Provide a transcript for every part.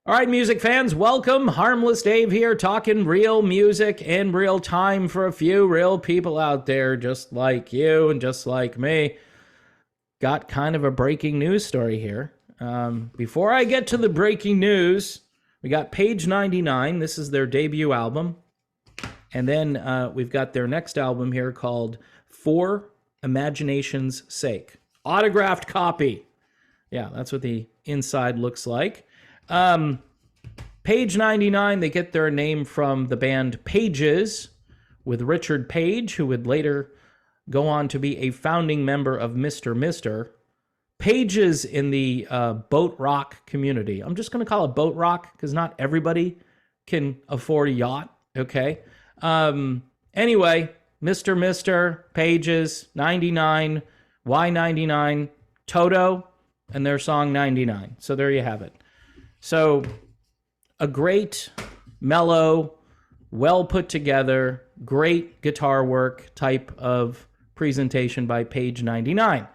All right, music fans, welcome. Harmless Dave here, talking real music in real time for a few real people out there just like you and just like me. Got kind of a breaking news story here. Before I get to the breaking news, we got Page 99. This is their debut album. And then we've got their next album here called For Imagination's Sake. Autographed copy. Yeah, that's what the inside looks like. Page 99, they get their name from the band Pages with Richard Page, who would later go on to be a founding member of Mr. Mister. Pages in the boat rock community. I'm just going to call it boat rock because not everybody can afford a yacht, okay? Anyway, Mr. Mister, Pages, 99, why 99, Toto, and their song 99. So there you have it. So a great, mellow, well put together, great guitar work type of presentation by Page 99.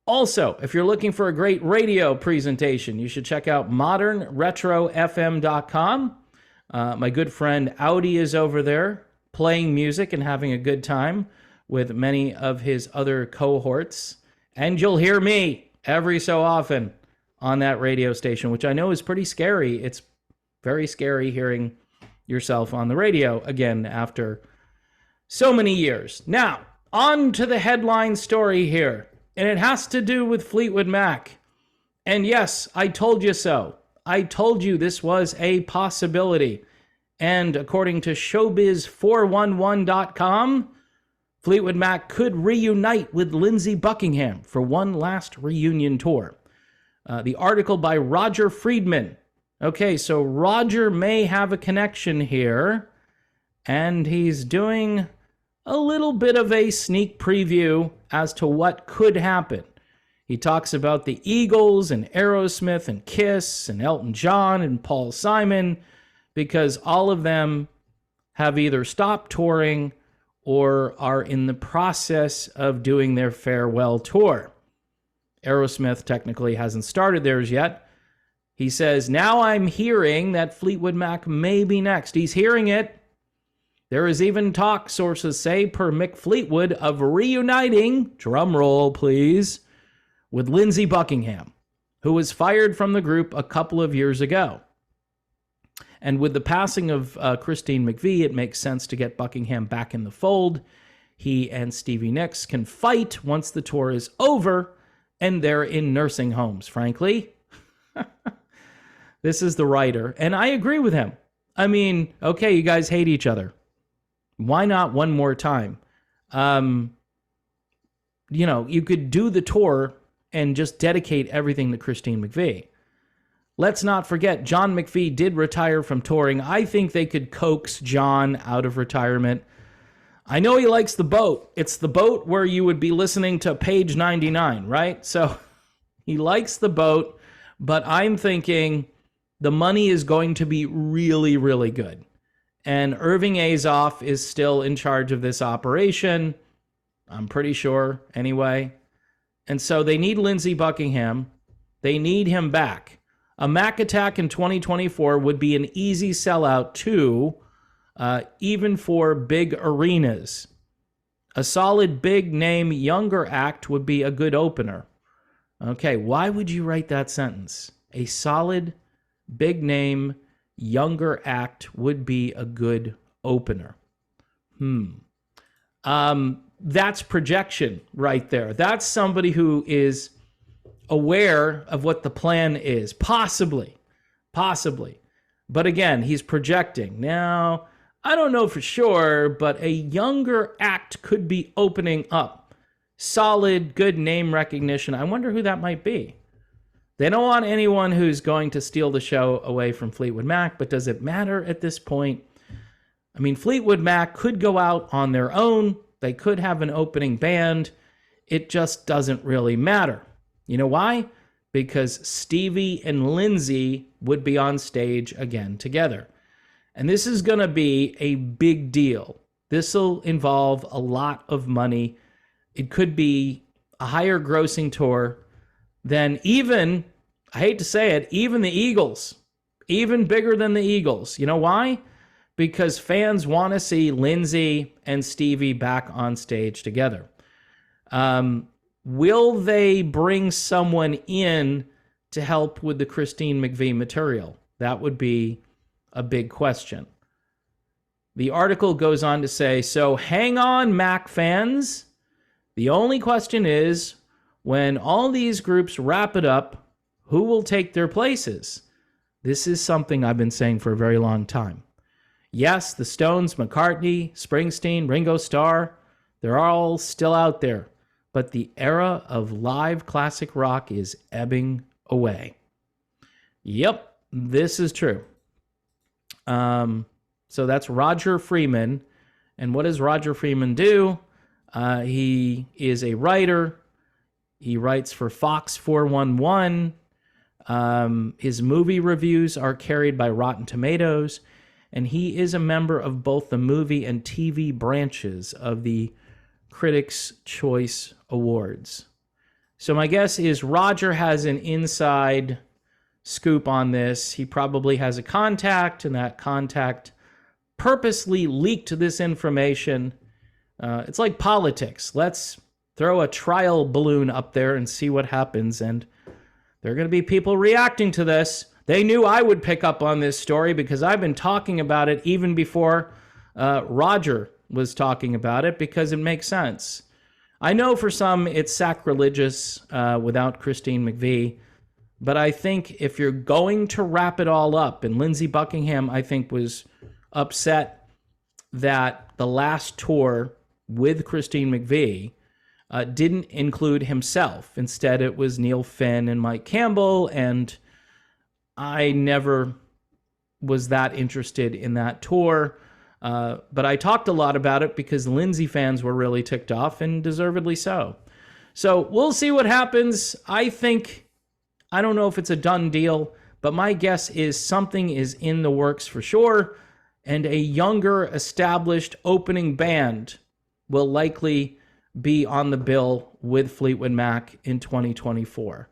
Also, if you're looking for a great radio presentation, you should check out modernretrofm.com. My good friend Audi is over there playing music and having a good time with many of his other cohorts. And you'll hear me every so often on that radio station, which I know is pretty scary. It's very scary hearing yourself on the radio again after so many years. Now, on to the headline story here, and it has to do with Fleetwood Mac. And yes, I told you so. I told you this was a possibility. And according to showbiz411.com, Fleetwood Mac could reunite with Lindsey Buckingham for one last reunion tour. The article by Roger Friedman. Okay, so Roger may have a connection here, and he's doing a little bit of a sneak preview as to what could happen. He talks about the Eagles and Aerosmith and Kiss and Elton John and Paul Simon, because all of them have either stopped touring or are in the process of doing their farewell tour. Aerosmith technically hasn't started theirs yet. He says, now I'm hearing that Fleetwood Mac may be next. He's hearing it. There is even talk, sources say, per Mick Fleetwood, of reuniting, drum roll please, with Lindsey Buckingham, who was fired from the group a couple of years ago. And with the passing of Christine McVie, it makes sense to get Buckingham back in the fold. He and Stevie Nicks can fight once the tour is over, and they're in nursing homes, frankly. This is the writer, and I agree with him. I mean, okay, you guys hate each other. Why not one more time? You could do the tour and just dedicate everything to Christine McVie. Let's not forget, John McVie did retire from touring. I think they could coax John out of retirement. I know he likes the boat. It's the boat where you would be listening to Page 99, right? So he likes the boat, but I'm thinking the money is going to be really, really good. And Irving Azoff is still in charge of this operation. I'm pretty sure, anyway. And so they need Lindsey Buckingham. They need him back. A Mac Attack in 2024 would be an easy sellout, too, even for big arenas. A solid, big-name, younger act would be a good opener. Okay, why would you write that sentence? A solid, big-name, younger act would be a good opener. That's projection right there. That's somebody who is aware of what the plan is. Possibly. But again, he's projecting. Now, I don't know for sure, but a younger act could be opening up. Solid, good name recognition. I wonder who that might be. They don't want anyone who's going to steal the show away from Fleetwood Mac, but does it matter at this point? I mean, Fleetwood Mac could go out on their own. They could have an opening band. It just doesn't really matter. You know why? Because Stevie and Lindsey would be on stage again together. And this is going to be a big deal. This will involve a lot of money. It could be a higher grossing tour than even, I hate to say it, even the Eagles. even bigger than the Eagles. You know why? Because fans want to see Lindsey and Stevie back on stage together. Will they bring someone in to help with the Christine McVie material? That would be a big question. The article goes on to say, so hang on, Mac fans. The only question is, when all these groups wrap it up, who will take their places? This is something I've been saying for a very long time. Yes, the Stones, McCartney, Springsteen, Ringo Starr, they're all still out there. But the era of live classic rock is ebbing away. Yep, this is true. So that's Roger Freeman. And what does Roger Freeman do? He is a writer. He writes for Fox 411. His movie reviews are carried by Rotten Tomatoes. And he is a member of both the movie and TV branches of the Critics' Choice Awards. So my guess is Roger has an inside scoop on this. He probably has a contact, and that contact purposely leaked this information. It's like politics. Let's throw a trial balloon up there and see what happens. And there are going to be people reacting to this. They knew I would pick up on this story because I've been talking about it even before Roger was talking about it, because it makes sense. I know for some it's sacrilegious without Christine McVie, but I think if you're going to wrap it all up, and Lindsey Buckingham, I think, was upset that the last tour with Christine McVie didn't include himself. Instead, it was Neil Finn and Mike Campbell, and I never was that interested in that tour. But I talked a lot about it because Lindsey fans were really ticked off, and deservedly so. So we'll see what happens. I don't know if it's a done deal, but my guess is something is in the works for sure, and a younger, established opening band will likely be on the bill with Fleetwood Mac in 2024.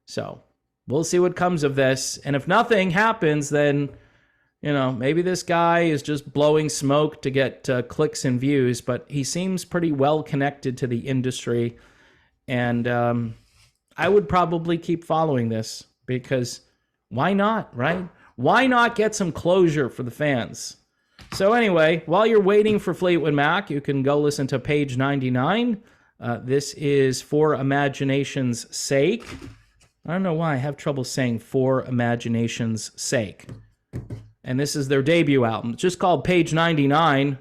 So we'll see what comes of this. And if nothing happens, then maybe this guy is just blowing smoke to get clicks and views, but he seems pretty well connected to the industry. And I would probably keep following this, because why not, right? Why not get some closure for the fans? So anyway, while you're waiting for Fleetwood Mac, you can go listen to page 99. This is For Imagination's Sake. I don't know why I have trouble saying For Imagination's Sake. And this is their debut album. It's just called Page 99.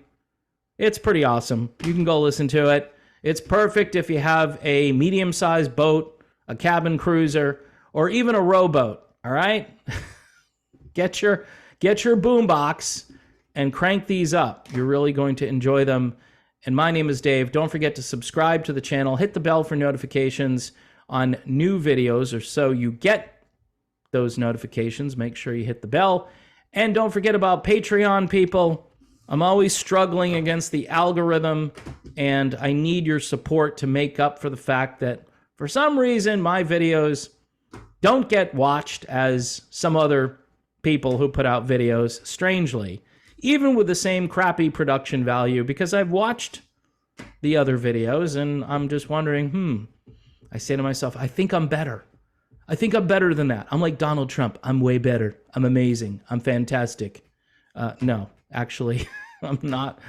It's pretty awesome. You can go listen to it. It's perfect if you have a medium-sized boat, a cabin cruiser, or even a rowboat, all right? Get your boombox and crank these up. You're really going to enjoy them. And my name is Dave. Don't forget to subscribe to the channel. Hit the bell for notifications on new videos, or so you get those notifications. Make sure you hit the bell. And don't forget about Patreon, people. I'm always struggling against the algorithm, and I need your support to make up for the fact that for some reason my videos don't get watched as some other people who put out videos, strangely, even with the same crappy production value, because I've watched the other videos and I'm just wondering, I say to myself, I think I'm better. I think I'm better than that. I'm like Donald Trump. I'm way better. I'm amazing. I'm fantastic. No, actually, I'm not.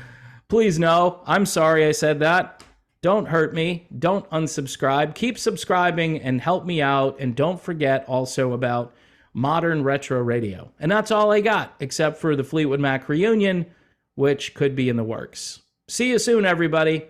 Please, no. I'm sorry I said that. Don't hurt me. Don't unsubscribe. Keep subscribing and help me out. And don't forget also about Modern Retro Radio. And that's all I got, except for the Fleetwood Mac reunion, which could be in the works. See you soon, everybody.